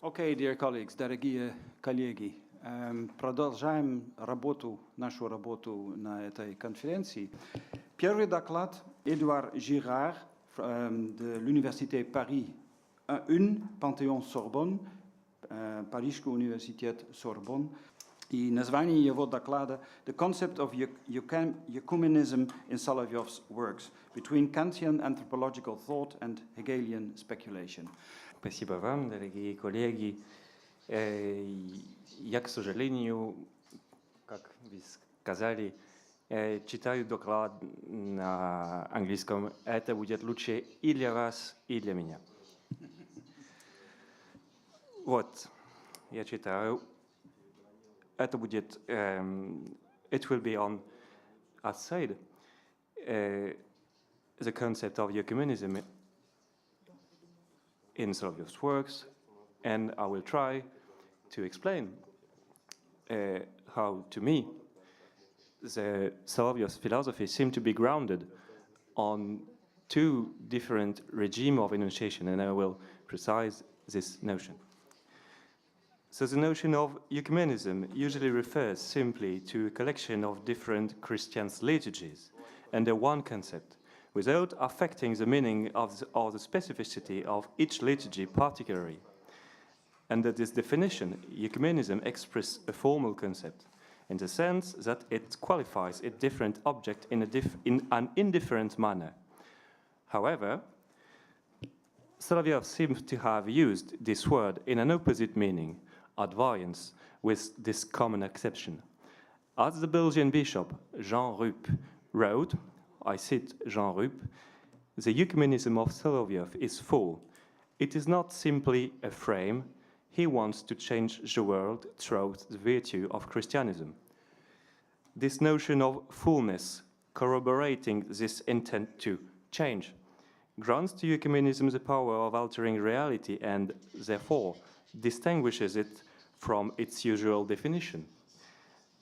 Okay, dear colleagues, дорогие коллеги, продолжаем нашу работу на этой конференции. Первый доклад Эдуар Жирар de l'Université Paris 1, Panthéon-Sorbonne, Парижский университет Сорбонн. И название его доклада «The Concept of Ecumenism in Solovyev's Works, Between Kantian Anthropological Thought and Hegelian Speculation». Спасибо вам, дорогие коллеги. Я, к сожалению, как вы сказали, читаю доклад на английском. Это будет лучше и для вас, и для меня. Вот, я читаю. Это будет, it will be on outside, the concept of ecumenism in Solovyev's works, and I will try to explain how, to me, the Solovyev's philosophy seemed to be grounded on two different regimes of enunciation, and I will precise this notion. So the notion of ecumenism usually refers simply to a collection of different Christian liturgies under one concept, without affecting the meaning or the specificity of each liturgy particularly. Under this definition, ecumenism expresses a formal concept, in the sense that it qualifies a different object in an indifferent manner. However, Solovyev seems to have used this word in an opposite meaning, at variance with this common exception. As the Belgian bishop Jean Rupp wrote, I cite Jean Rupp, the ecumenism of Solovyev is full. It is not simply a frame. He wants to change the world through the virtue of Christianism. This notion of fullness, corroborating this intent to change, grants to ecumenism the power of altering reality and, therefore, distinguishes it from its usual definition.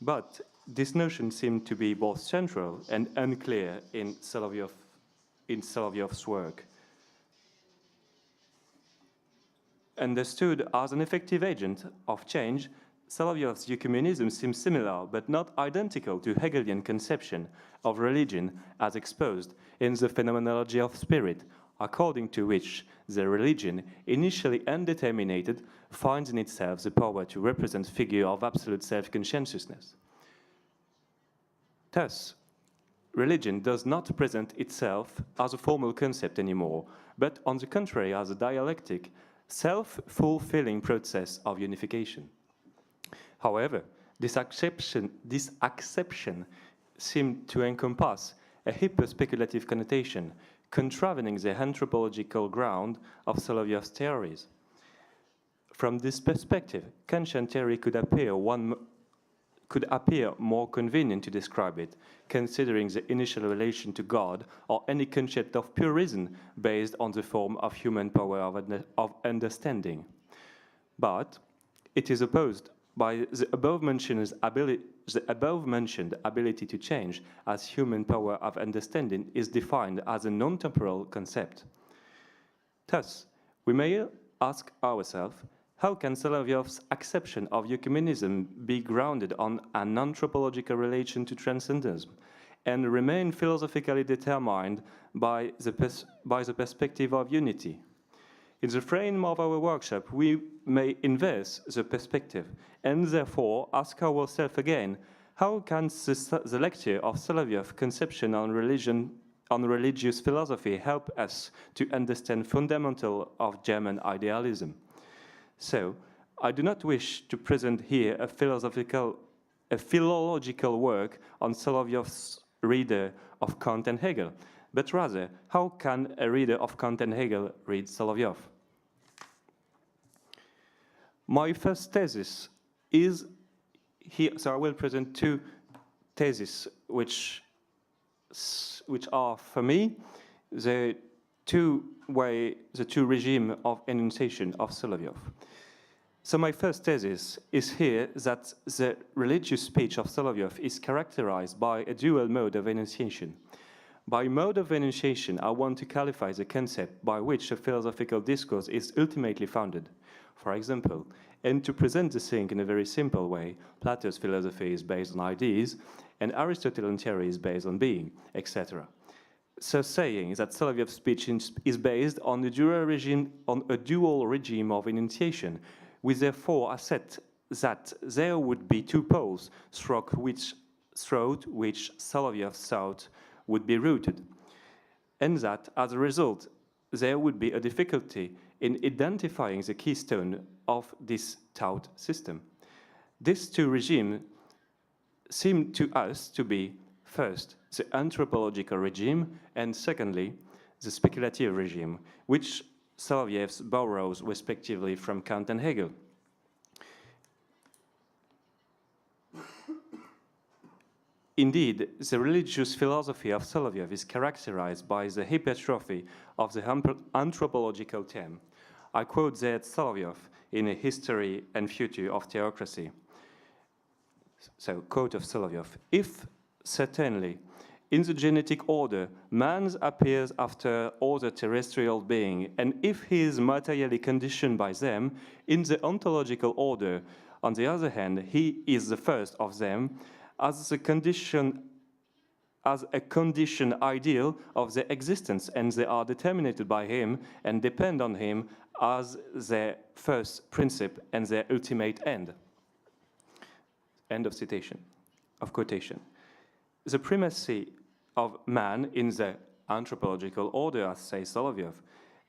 But this notion seemed to be both central and unclear in Solovyev's work. Understood as an effective agent of change, Solovyev's ecumenism seems similar but not identical to Hegelian conception of religion as exposed in the Phenomenology of Spirit, according to which the religion, initially undeterminated, finds in itself the power to represent figure of absolute self-consciousness. Thus, religion does not present itself as a formal concept anymore, but on the contrary as a dialectic, self-fulfilling process of unification. However, this acception seemed to encompass a hyper-speculative connotation, contravening the anthropological ground of Solovyev's theories. From this perspective, Kantian theory could appear more convenient to describe it, considering the initial relation to God or any concept of pure reason based on the form of human power of understanding. But it is opposed by the above-mentioned ability to change, as human power of understanding is defined as a non-temporal concept. Thus, we may ask ourselves, how can Solovyev's acception of ecumenism be grounded on an anthropological relation to transcendence and remain philosophically determined by the perspective of unity? In the frame of our workshop, we may inverse the perspective and therefore ask ourselves again, how can the lecture of Solovyev's conception on religious philosophy help us to understand fundamental of German idealism? So, I do not wish to present here a philological work on Solovyev's reader of Kant and Hegel, but rather, how can a reader of Kant and Hegel read Solovyev? My first thesis is here, so I will present two theses which are, for me, the two regimes of enunciation of Solovyev. So my first thesis is here that the religious speech of Solovyev is characterized by a dual mode of enunciation. By mode of enunciation, I want to qualify the concept by which a philosophical discourse is ultimately founded. for example. And to present the thing in a very simple way, Plato's philosophy is based on ideas, and Aristotelian theory is based on being, etc. So saying that Solovyev's speech is based on a dual regime of enunciation, we therefore assert that there would be two poles through which Solovyev's thought would be rooted, and that, as a result, there would be a difficulty in identifying the keystone of this thought system. These two regimes seem to us to be, first, the anthropological regime, and secondly, the speculative regime, which Soloviev borrows respectively from Kant and Hegel. Indeed, the religious philosophy of Soloviev is characterized by the hypertrophy of the anthropological term. I quote there Soloviev in A History and Future of Theocracy. So, quote of Soloviev, if certainly in the genetic order man appears after other terrestrial beings, and if he is materially conditioned by them, in the ontological order, on the other hand, he is the first of them, as a condition ideal of their existence, and they are determined by him and depend on him as their first principle and their ultimate end. End of citation, of quotation. The primacy of man in the anthropological order, as says Soloviev,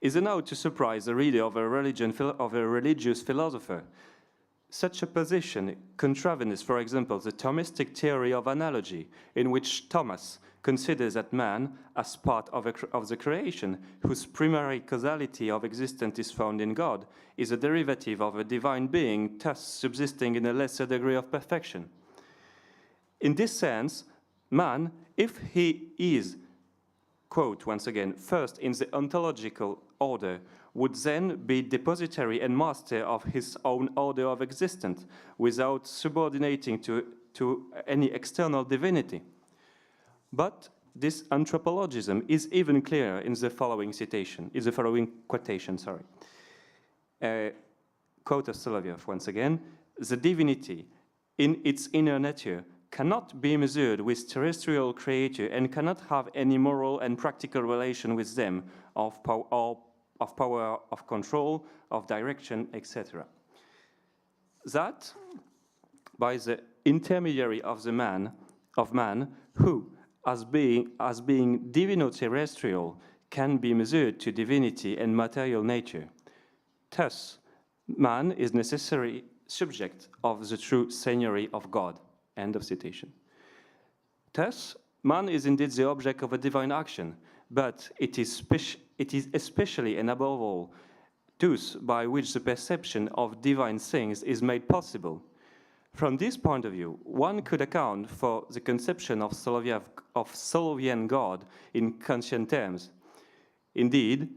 is enough to surprise the reader of a religious philosopher. Such a position contravenes, for example, the Thomistic theory of analogy, in which Thomas considers that man, as part of the creation, whose primary causality of existence is found in God, is a derivative of a divine being, thus subsisting in a lesser degree of perfection. In this sense, man, if he is, quote once again, first in the ontological order, would then be depositary and master of his own order of existence, without subordinating to any external divinity. But this anthropologism is even clearer in the following quotation. Quote of Soloviev once again: the divinity, in its inner nature, cannot be measured with terrestrial creature and cannot have any moral and practical relation with them of power, of control, of direction, etc. That, by the intermediary of man, who, as being divino-terrestrial, can be measured to divinity and material nature. Thus, man is necessary subject of the true seigneury of God. End of citation. Thus, man is indeed the object of a divine action, but it is especially and above all those by which the perception of divine things is made possible. From this point of view, one could account for the conception of Solovian God in Kantian terms. Indeed,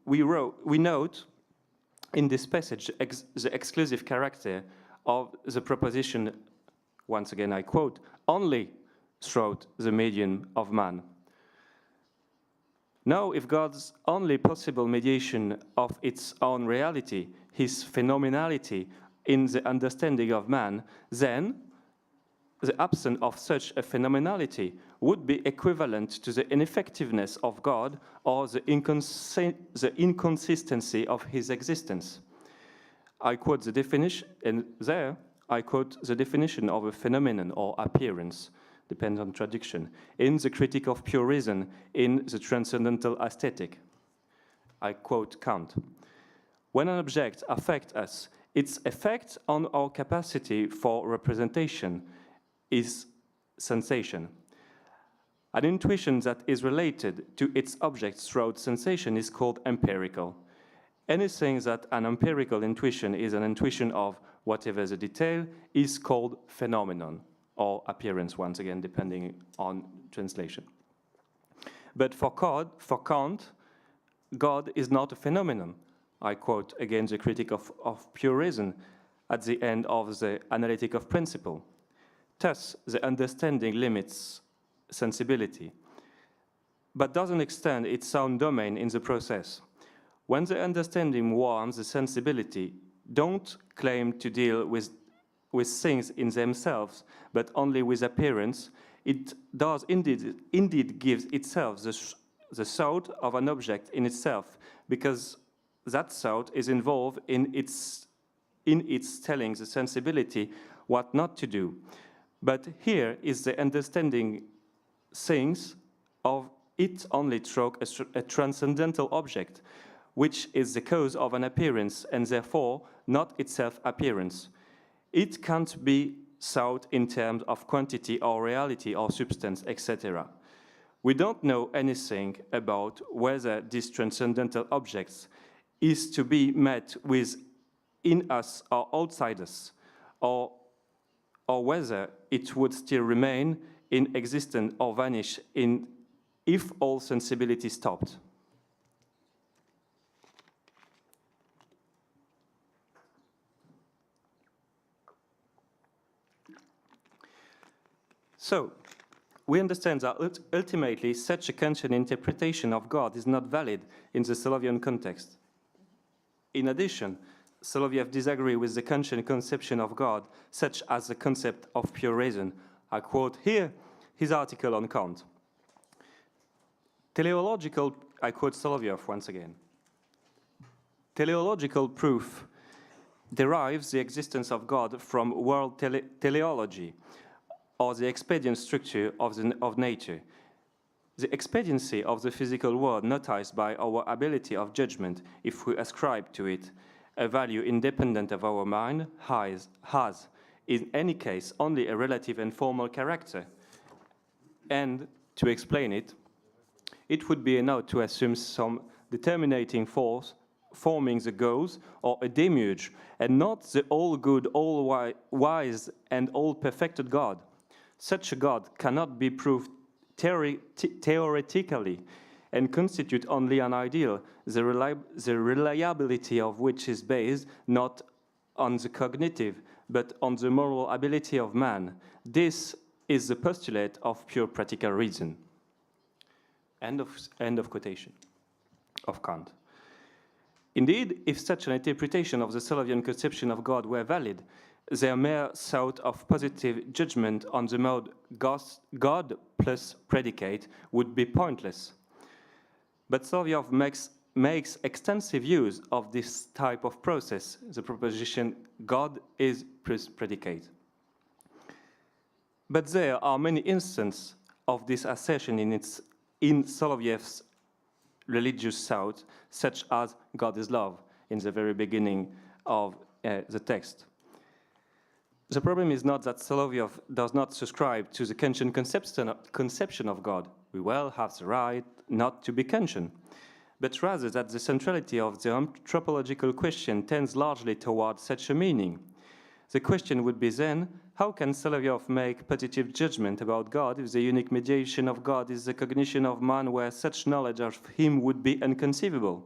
we note in this passage the exclusive character of the proposition, once again I quote, only through the medium of man. Now, if God's only possible mediation of its own reality, his phenomenality in the understanding of man, then the absence of such a phenomenality would be equivalent to the ineffectiveness of God or the inconsistency of his existence. I quote the definition, and there I quote the definition of a phenomenon or appearance, depends on traduction, in the Critique of Pure Reason, in the Transcendental Aesthetic. I quote Kant. When an object affects us, its effect on our capacity for representation is sensation. An intuition that is related to its object throughout sensation is called empirical. Anything that an empirical intuition is an intuition of, whatever the detail, is called phenomenon, or appearance, once again, depending on translation. But for Kant, God is not a phenomenon. I quote again the Critique of Pure Reason at the end of the Analytic of Principle. Thus, the understanding limits sensibility, but doesn't extend its own domain in the process. When the understanding warms the sensibility, don't claim to deal with things in themselves, but only with appearance, it does indeed give itself the thought of an object in itself, because that thought is involved in its telling the sensibility what not to do. But here is the understanding things of it only through a transcendental object, which is the cause of an appearance, and therefore not itself appearance. It can't be thought in terms of quantity or reality or substance, etc. We don't know anything about whether this transcendental object is to be met with in us or outside us, or whether it would still remain in existence or vanish if all sensibility stopped. So, we understand that ultimately such a Kantian interpretation of God is not valid in the Solовьevan context. In addition, Solовьев disagrees with the Kantian conception of God, such as the concept of pure reason. I quote here his article on Kant. I quote Solовьев once again. Teleological proof derives the existence of God from world teleology, or the expedient structure of nature. The expediency of the physical world noticed by our ability of judgment, if we ascribe to it a value independent of our mind, has, in any case, only a relative and formal character. And to explain it, it would be enough to assume some determinating force forming the goals, or a demiurge, and not the all-good, all-wise, and all-perfected God. Such a God cannot be proved theoretically and constitute only an ideal, the reliability of which is based not on the cognitive, but on the moral ability of man. This is the postulate of pure practical reason. End of quotation of Kant. Indeed, if such an interpretation of the Solовьevan conception of God were valid, their mere thought of positive judgment on the mode God plus predicate would be pointless. But Solовьев makes extensive use of this type of process, the proposition God is plus predicate. But there are many instances of this assertion in Solовьev's religious thought, such as God is love, in the very beginning of the text. The problem is not that Solовьев does not subscribe to the Kantian conception of God. We well have the right not to be Kantian, but rather that the centrality of the anthropological question tends largely towards such a meaning. The question would be then, how can Solовьев make positive judgment about God if the unique mediation of God is the cognition of man, where such knowledge of him would be inconceivable?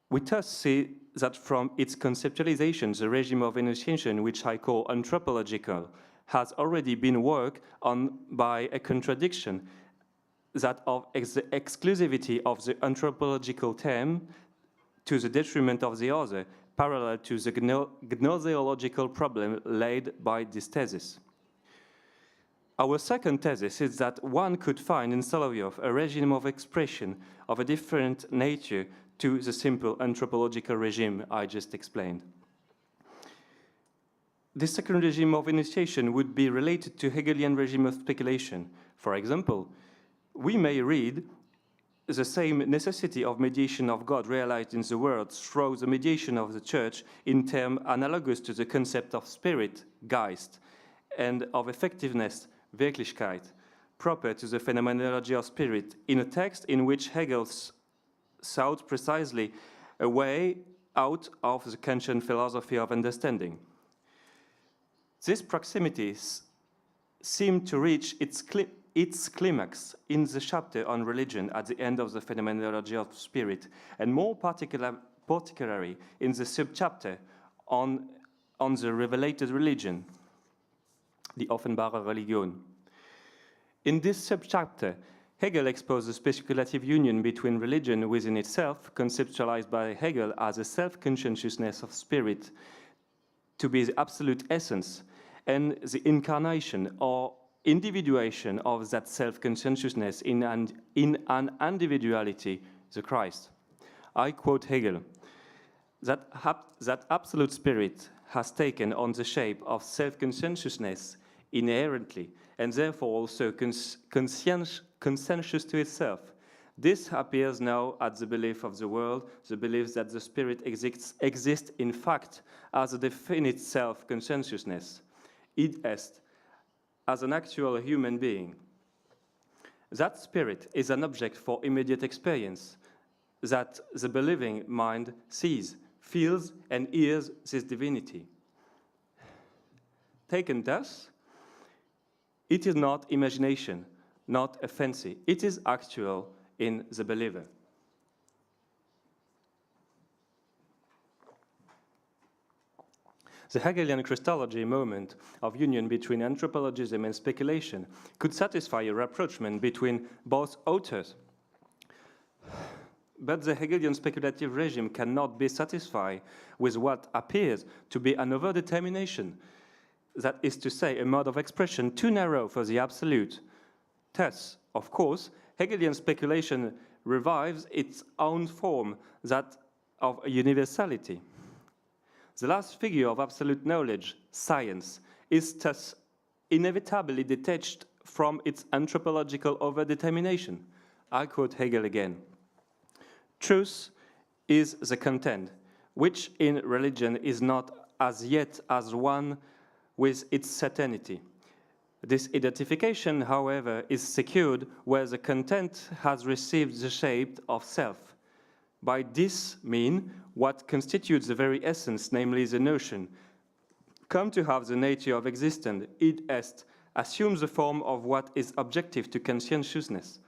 We thus see that from its conceptualization, the regime of enunciation, which I call anthropological, has already been worked on by a contradiction, that of the exclusivity of the anthropological term to the detriment of the other, parallel to the gnoseological problem laid by this thesis. Our second thesis is that one could find in Solовьев a regime of expression of a different nature to the simple anthropological regime I just explained. This second regime of initiation would be related to Hegelian regime of speculation. For example, we may read the same necessity of mediation of God realized in the world through the mediation of the Church in terms analogous to the concept of spirit, Geist, and of effectiveness, Wirklichkeit, proper to the phenomenology of spirit, in a text in which Hegel sought precisely a way out of the Kantian philosophy of understanding. These proximities seem to reach its climax in the chapter on religion at the end of the phenomenology of spirit, and more particularly in the subchapter on the revelated religion, die offenbare Religion. In this subchapter, Hegel exposed the speculative union between religion within itself, conceptualized by Hegel as a self-consciousness of spirit, to be the absolute essence, and the incarnation or individuation of that self-consciousness in an individuality, the Christ. I quote Hegel, that absolute spirit has taken on the shape of self-consciousness inherently, and therefore also conscientious to itself. This appears now at the belief of the world, the belief that the spirit exists in fact as a definite self-consciousness, id est, as an actual human being. That spirit is an object for immediate experience, that the believing mind sees, feels, and hears this divinity. Taken thus, it is not imagination, not a fancy. It is actual in the believer. The Hegelian Christology moment of union between anthropologism and speculation could satisfy a rapprochement between both authors. But the Hegelian speculative regime cannot be satisfied with what appears to be an overdetermination, that is to say, a mode of expression too narrow for the absolute. Thus, of course, Hegelian speculation revives its own form, that of universality. The last figure of absolute knowledge, science, is thus inevitably detached from its anthropological overdetermination. I quote Hegel again. Truth is the content, which in religion is not as yet as one with its certainty. This identification, however, is secured where the content has received the shape of self. By this mean, what constitutes the very essence, namely the notion, come to have the nature of existence, id est, assumes the form of what is objective to conscientiousness.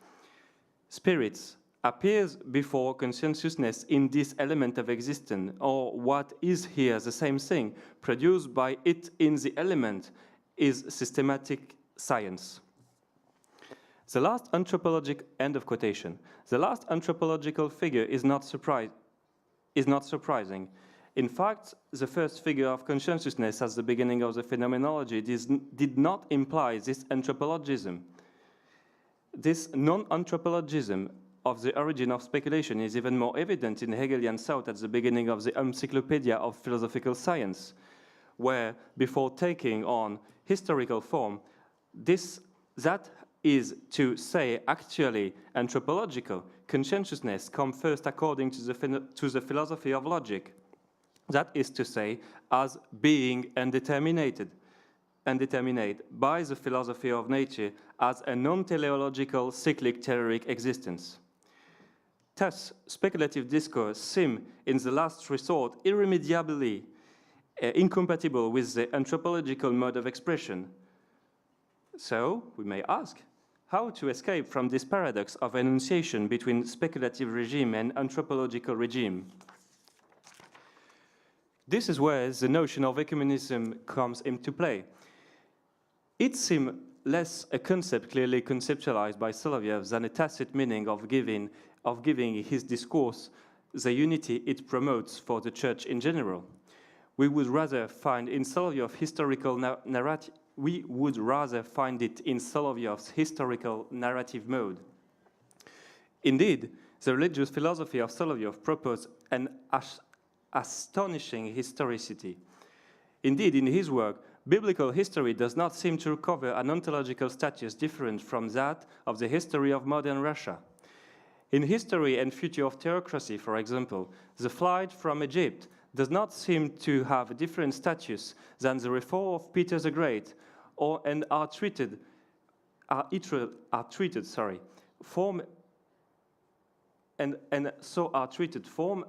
Spirits appears before conscientiousness in this element of existence, or what is here the same thing, produced by it in the element, is systematic science. The last anthropological, end of quotation, the last anthropological figure is not surprising. In fact, the first figure of conscientiousness at the beginning of the phenomenology did not imply this anthropologism. This non-anthropologism of the origin of speculation is even more evident in Hegelian thought at the beginning of the Encyclopedia of Philosophical Science, where, before taking on historical form, that is to say, actually anthropological conscientiousness comes first according to the philosophy of logic. That is to say, as being undeterminate by the philosophy of nature as a non-teleological cyclic telluric existence. Thus, speculative discourse seems, in the last resort, irremediably incompatible with the anthropological mode of expression. So, we may ask, how to escape from this paradox of enunciation between speculative regime and anthropological regime? This is where the notion of ecumenism comes into play. It seems less a concept clearly conceptualized by Solовьев than a tacit meaning of giving his discourse the unity it promotes for the church in general. We would rather find in Solовьev's historical narrative. We would rather find it in Solовьев's historical narrative mode. Indeed, the religious philosophy of Solовьев proposed an astonishing historicity. Indeed, in his work, biblical history does not seem to recover an ontological status different from that of the history of modern Russia. In History and Future of Theocracy, for example, the flight from Egypt does not seem to have a different status than the reform of Peter the Great, form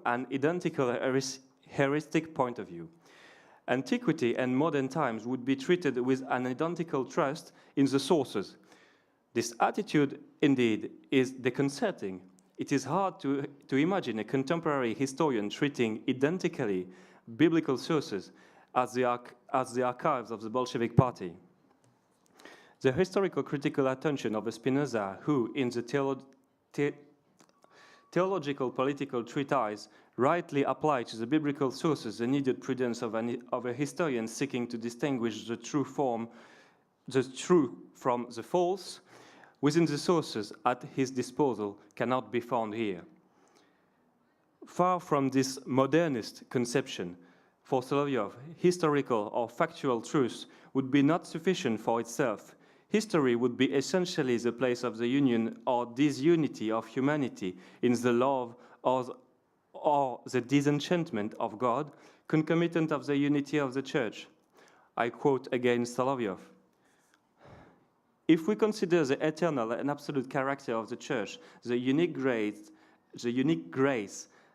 an identical heuristic point of view. Antiquity and modern times would be treated with an identical trust in the sources. This attitude, indeed, is disconcerting. It is hard to imagine a contemporary historian treating identically biblical sources as the archives of the Bolshevik Party. The historical critical attention of Spinoza, who, in the theological political treatise, rightly applied to the biblical sources the needed prudence of a historian seeking to distinguish the true from the false, within the sources at his disposal, cannot be found here. Far from this modernist conception, for Solовьев, historical or factual truth would be not sufficient for itself. History would be essentially the place of the union or disunity of humanity in the love or the disenchantment of God, concomitant of the unity of the Church. I quote again Solовьев. If we consider the eternal and absolute character of the Church, the unique grace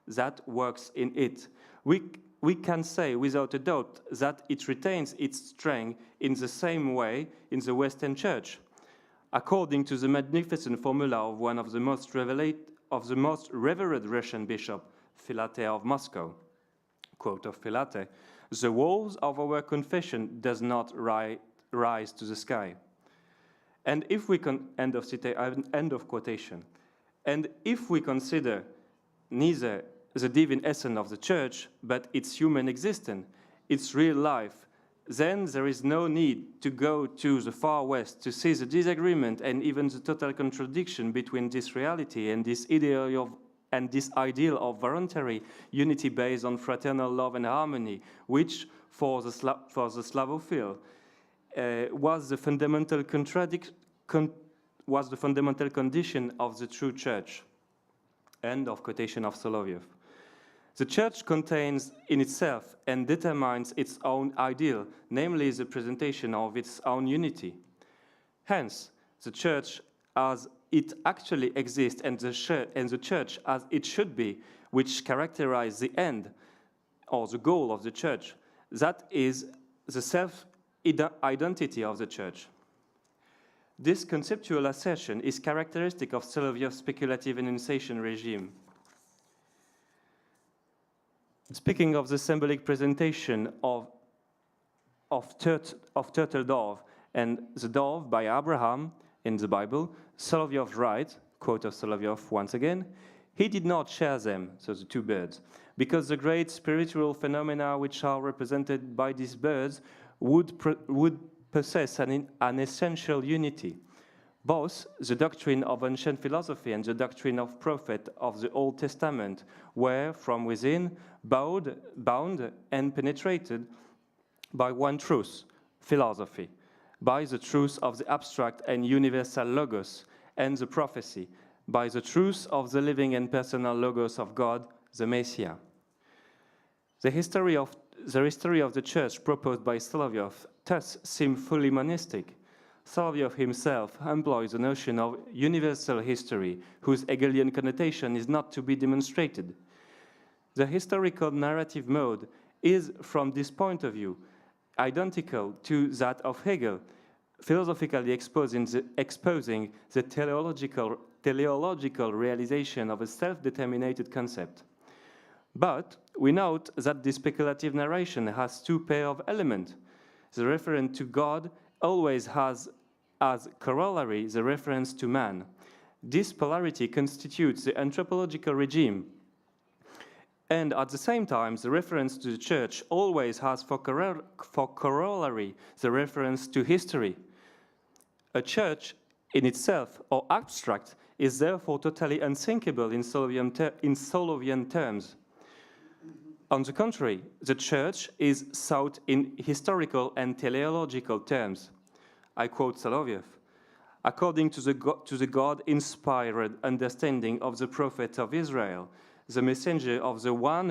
that works in it, we can say without a doubt that it retains its strength in the same way in the Western Church. According to the magnificent formula of one of the most revered Russian bishop, Filate of Moscow, quote of Filate, the walls of our confession does not rise to the sky. And if we end of quotation. And if we consider neither the divine essence of the Church, but its human existence, its real life, then there is no need to go to the far west to see the disagreement and even the total contradiction between this reality and this ideal of voluntary unity based on fraternal love and harmony, which for the Slavophile was the fundamental condition of the true Church. End of quotation of Solовьев. The Church contains in itself and determines its own ideal, namely the presentation of its own unity. Hence, the Church as it actually exists and the Church as it should be, which characterize the end or the goal of the Church, that is the self-identity of the Church. This conceptual assertion is characteristic of Solовьev's speculative enunciation regime. Speaking of the symbolic presentation of turtle dove and the dove by Abraham in the Bible, Solовьев writes, quote of Solовьев once again, he did not share them, so the two birds, because the great spiritual phenomena which are represented by these birds would possess an essential unity. Both the doctrine of ancient philosophy and the doctrine of prophet of the Old Testament were from within bound and penetrated by one truth, philosophy, by the truth of the abstract and universal logos and the prophecy, by the truth of the living and personal logos of God, the Messiah. The history of the Church proposed by Solовьев thus seems fully monistic. Solовьев himself employs the notion of universal history, whose Hegelian connotation is not to be demonstrated. The historical narrative mode is, from this point of view, identical to that of Hegel, philosophically exposing the teleological realization of a self-determinated concept. But we note that the speculative narration has two pairs of elements. The reference to God always has as corollary the reference to man. This polarity constitutes the anthropological regime. And at the same time, the reference to the Church always has for corollary the reference to history. A Church in itself, or abstract, is therefore totally unthinkable in Solовьevan terms. On the contrary, the Church is thought in historical and teleological terms. I quote Solовьев, according to the God-inspired understanding of the prophet of Israel, the messenger of the one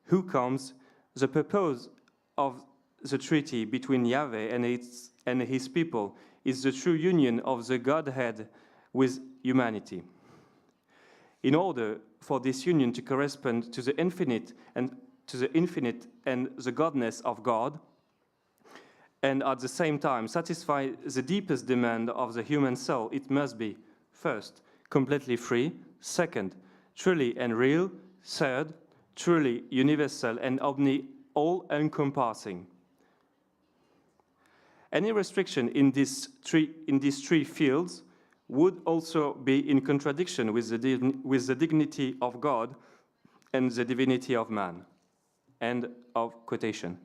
who comes, the purpose of the treaty between Yahweh and his people is the true union of the Godhead with humanity. In order for this union to correspond to the infinite and the godness of God, and at the same time satisfy the deepest demand of the human soul, it must be, first, completely free, second, truly and real, third, truly universal and all-encompassing. Any restriction in these three fields would also be in contradiction with the dignity of God and the divinity of man. End of quotation.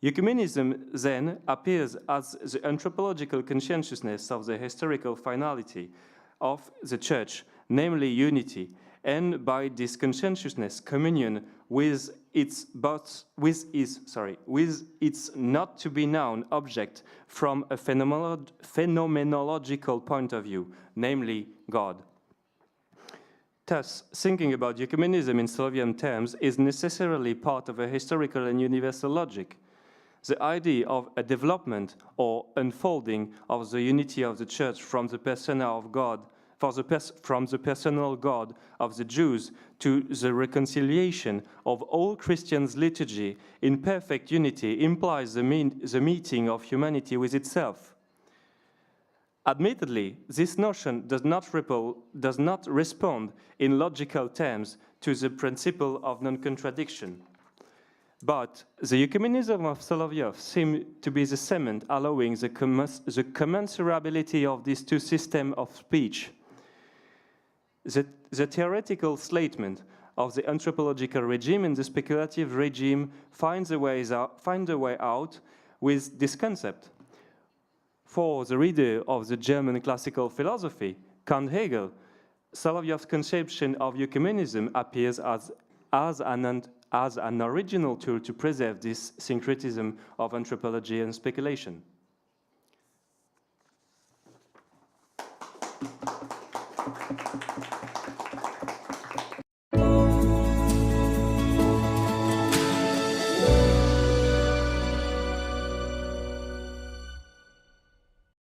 Ecumenism then appears as the anthropological conscientiousness of the historical finality of the Church, namely unity, and by this conscientiousness, communion with its not to be known object from a phenomenological point of view, namely God. Thus, thinking about ecumenism in Solовьевan terms is necessarily part of a historical and universal logic. The idea of a development or unfolding of the unity of the Church from the persona of God, from the personal God of the Jews to the reconciliation of all Christians' liturgy in perfect unity implies the meeting of humanity with itself. Admittedly, this notion does not respond in logical terms to the principle of non-contradiction. But the ecumenism of Solовьев seems to be the cement allowing the commensurability of these two systems of speech. The theoretical statement of the anthropological regime and the speculative regime find a way out with this concept. For the reader of the German classical philosophy, Kant Hegel, Solовьev's conception of ecumenism appears as an original tool to preserve this syncretism of anthropology and speculation.